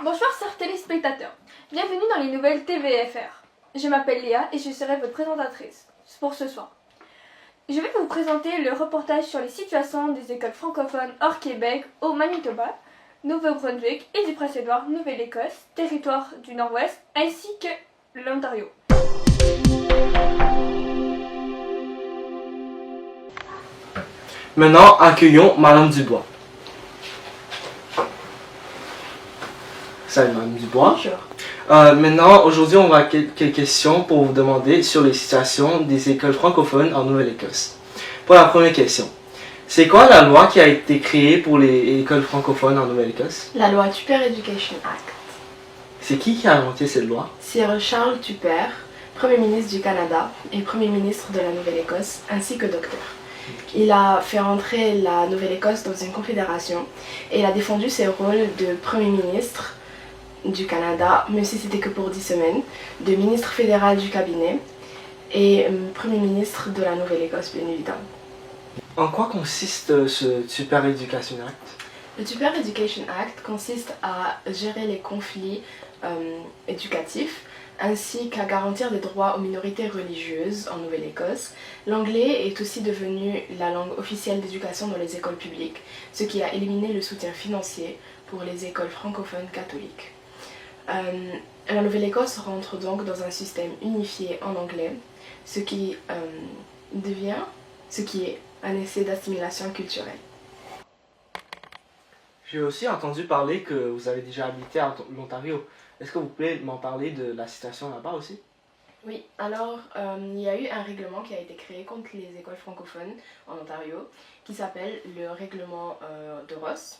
Bonjour chers téléspectateurs, bienvenue dans les nouvelles TVFR. Je m'appelle Léa et je serai votre présentatrice pour ce soir. Je vais vous présenter le reportage sur les situations des écoles francophones hors Québec au Manitoba, Nouveau-Brunswick et du Prince-Édouard, Nouvelle-Écosse, territoire du Nord-Ouest, ainsi que l'Ontario. Maintenant, accueillons Madame Dubois. Salut Madame Dubois. Bonjour. Maintenant, aujourd'hui, on va avoir quelques questions pour vous demander sur les situations des écoles francophones en Nouvelle-Écosse. Pour la première question, c'est quoi la loi qui a été créée pour les écoles francophones en Nouvelle-Écosse? La loi Tupper Education Act. C'est qui a inventé cette loi? Sir Charles Tupper, Premier ministre du Canada et Premier ministre de la Nouvelle-Écosse, ainsi que docteur. Il a fait entrer la Nouvelle-Écosse dans une confédération et il a défendu ses rôles de Premier ministre du Canada, même si c'était que pour 10 semaines, de ministre fédéral du cabinet et Premier ministre de la Nouvelle-Écosse, bien évidemment. En quoi consiste ce Super Education Act? Le Tupper Education Act consiste à gérer les conflits éducatifs ainsi qu'à garantir des droits aux minorités religieuses en Nouvelle-Écosse. L'anglais est aussi devenu la langue officielle d'éducation dans les écoles publiques, ce qui a éliminé le soutien financier pour les écoles francophones catholiques. La Nouvelle-Écosse rentre donc dans un système unifié en anglais, ce qui est un essai d'assimilation culturelle. J'ai aussi entendu parler que vous avez déjà habité à l'Ontario. Est-ce que vous pouvez m'en parler de la situation là-bas aussi? Oui, alors il y a eu un règlement qui a été créé contre les écoles francophones en Ontario qui s'appelle le règlement de Ross.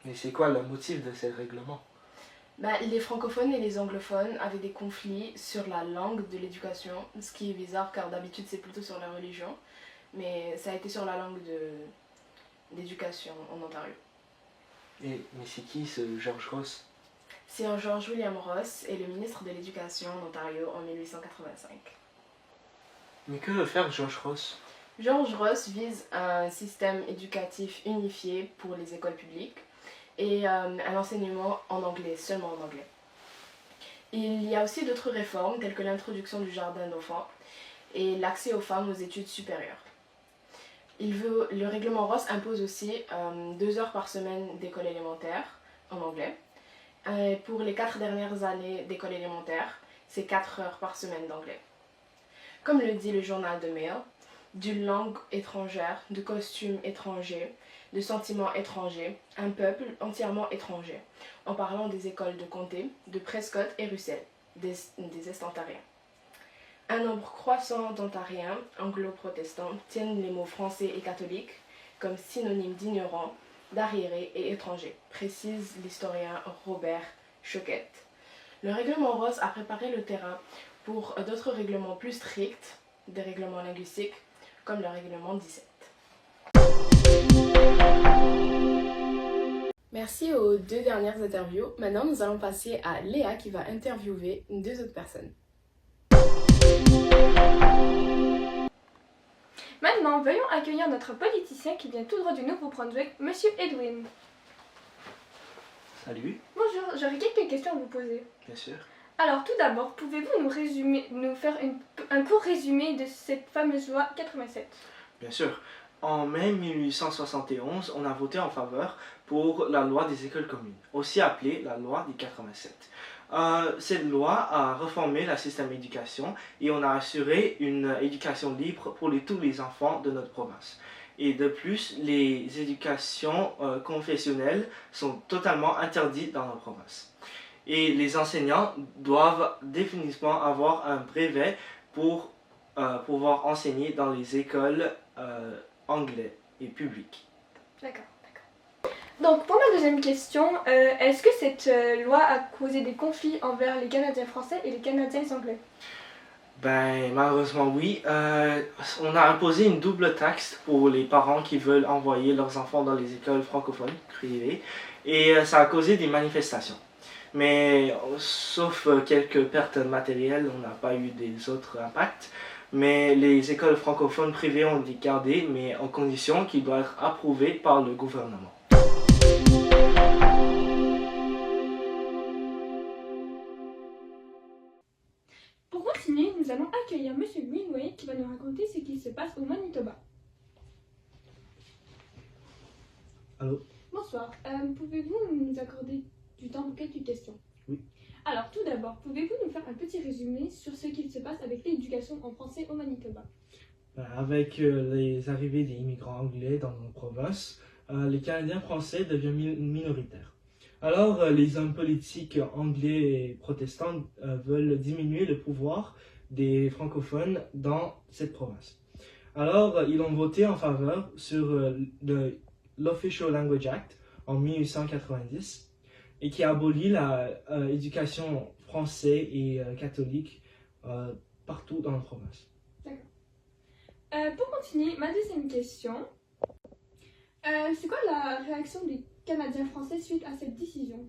Mais c'est quoi le motif de ce règlement? Les francophones et les anglophones avaient des conflits sur la langue de l'éducation, ce qui est bizarre car d'habitude c'est plutôt sur la religion, mais ça a été sur la langue d'éducation en Ontario. Mais c'est qui ce George Ross? C'est George William Ross et le ministre de l'Éducation en Ontario en 1885. Mais que veut faire George Ross? George Ross vise un système éducatif unifié pour les écoles publiques et un enseignement en anglais, seulement en anglais. Il y a aussi d'autres réformes telles que l'introduction du jardin d'enfants et l'accès aux femmes aux études supérieures. Le règlement Ross impose aussi 2 heures par semaine d'école élémentaire en anglais. Pour les 4 dernières années d'école élémentaire, c'est 4 heures par semaine d'anglais. Comme le dit le journal The Mail, d'une langue étrangère, de costumes étrangers, de sentiments étrangers, un peuple entièrement étranger, en parlant des écoles de Comté, de Prescott et Russell, des Est-Ontariens. Un nombre croissant d'Ontariens anglo-protestants tiennent les mots français et catholique comme synonymes d'ignorants, d'arriérés et étrangers, précise l'historien Robert Choquette. Le règlement Ross a préparé le terrain pour d'autres règlements plus stricts, des règlements linguistiques, comme le règlement 17. Merci aux 2 dernières interviews. Maintenant, nous allons passer à Léa qui va interviewer 2 autres personnes. Maintenant, veuillons accueillir notre politicien qui vient tout droit du Nouveau-Brunswick, Monsieur Edwin. Salut. Bonjour, j'aurais quelques questions à vous poser. Bien sûr. Alors, tout d'abord, pouvez-vous nous faire un court résumé de cette fameuse loi 87? Bien sûr. En mai 1871, on a voté en faveur pour la loi des écoles communes, aussi appelée la loi des 87. Cette loi a reformé le système d'éducation et on a assuré une éducation libre pour tous les enfants de notre province. Et de plus, les éducations confessionnelles sont totalement interdites dans notre province. Et les enseignants doivent définitivement avoir un brevet pour pouvoir enseigner dans les écoles anglais et publiques. D'accord. Donc, pour ma deuxième question, est-ce que cette loi a causé des conflits envers les Canadiens français et les Canadiens anglais? Malheureusement oui. On a imposé une double taxe pour les parents qui veulent envoyer leurs enfants dans les écoles francophones privées et ça a causé des manifestations. Mais sauf quelques pertes matérielles, on n'a pas eu des autres impacts. Mais les écoles francophones privées ont été gardées, mais en condition qu'ils doivent être approuvées par le gouvernement. accueillir Monsieur Greenway qui va nous raconter ce qui se passe au Manitoba. Allô? Bonsoir. Pouvez-vous nous accorder du temps pour quelques questions? Oui. Alors, tout d'abord, pouvez-vous nous faire un petit résumé sur ce qu'il se passe avec l'éducation en français au Manitoba? Avec les arrivées des immigrants anglais dans nos provinces, les Canadiens français deviennent minoritaires. Alors, les hommes politiques anglais et protestants veulent diminuer le pouvoir des francophones dans cette province. Alors, ils ont voté en faveur sur l'Official Language Act en 1890 et qui abolit l'éducation française et catholique partout dans la province. Pour continuer, ma deuxième question. C'est quoi la réaction des Canadiens français suite à cette décision?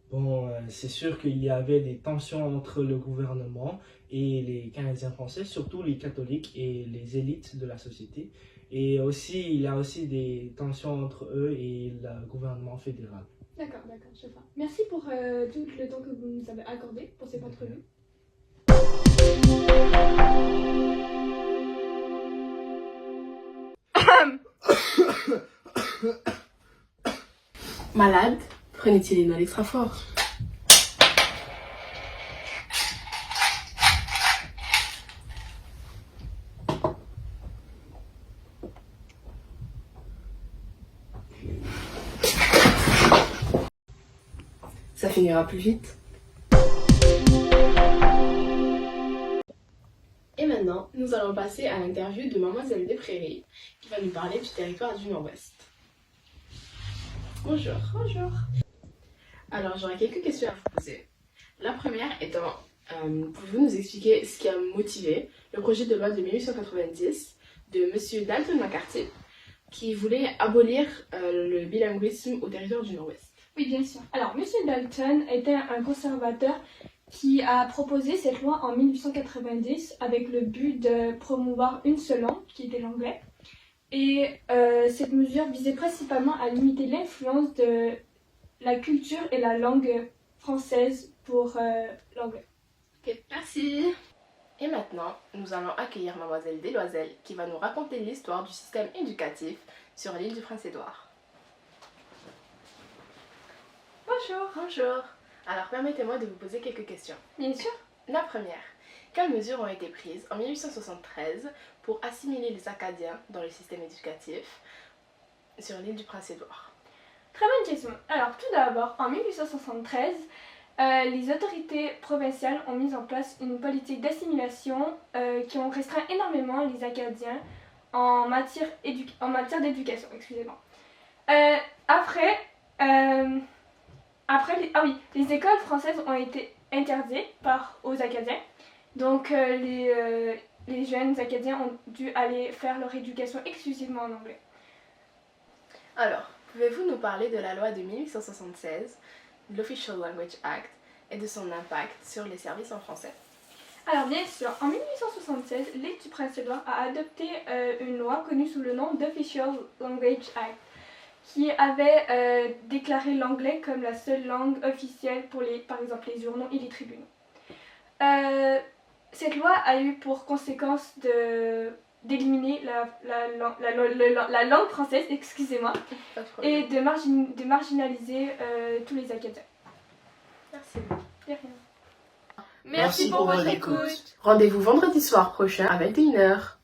Bon, c'est sûr qu'il y avait des tensions entre le gouvernement et les Canadiens français, surtout les catholiques et les élites de la société. Et aussi, il y a aussi des tensions entre eux et le gouvernement fédéral. D'accord, je vois. Merci pour tout le temps que vous nous avez accordé pour cette entrevue. Malade, prenez Tylenol extra fort. Ça finira plus vite. Et maintenant, nous allons passer à l'interview de Mademoiselle Desprairies, qui va nous parler du territoire du Nord-Ouest. Bonjour. Bonjour. Alors, j'aurais quelques questions à vous poser. La première étant, pouvez-vous nous expliquer ce qui a motivé le projet de loi de 1890 de M. Dalton McCarthy, qui voulait abolir le bilinguisme au territoire du Nord-Ouest? Oui, bien sûr. Alors, M. Dalton était un conservateur qui a proposé cette loi en 1890 avec le but de promouvoir une seule langue, qui était l'anglais. Et cette mesure visait principalement à limiter l'influence de la culture et la langue française pour l'anglais. Ok, merci. Et maintenant, nous allons accueillir Mademoiselle Desloiselles qui va nous raconter l'histoire du système éducatif sur l'île du Prince-Édouard. Bonjour. Bonjour. Alors, permettez-moi de vous poser quelques questions. Bien sûr. La première, quelles mesures ont été prises en 1873 pour assimiler les Acadiens dans le système éducatif sur l'île du Prince-Édouard? Très bonne question. Alors, tout d'abord, en 1873, les autorités provinciales ont mis en place une politique d'assimilation qui ont restreint énormément les Acadiens en matière d'éducation. Excusez-moi. Les écoles françaises ont été interdites aux Acadiens. Donc, les jeunes Acadiens ont dû aller faire leur éducation exclusivement en anglais. Alors, pouvez-vous nous parler de la loi de 1876, l'Official Language Act, et de son impact sur les services en français? Alors bien sûr, en 1876, l'île du Prince-Édouard a adopté une loi connue sous le nom d'Official Language Act, qui avait déclaré l'anglais comme la seule langue officielle pour par exemple les journaux et les tribunaux. Cette loi a eu pour conséquence d'éliminer la langue française, excusez-moi, et de marginaliser tous les Acadiens. Merci. De rien. Merci pour votre écoute. Rendez-vous vendredi soir prochain à 21h.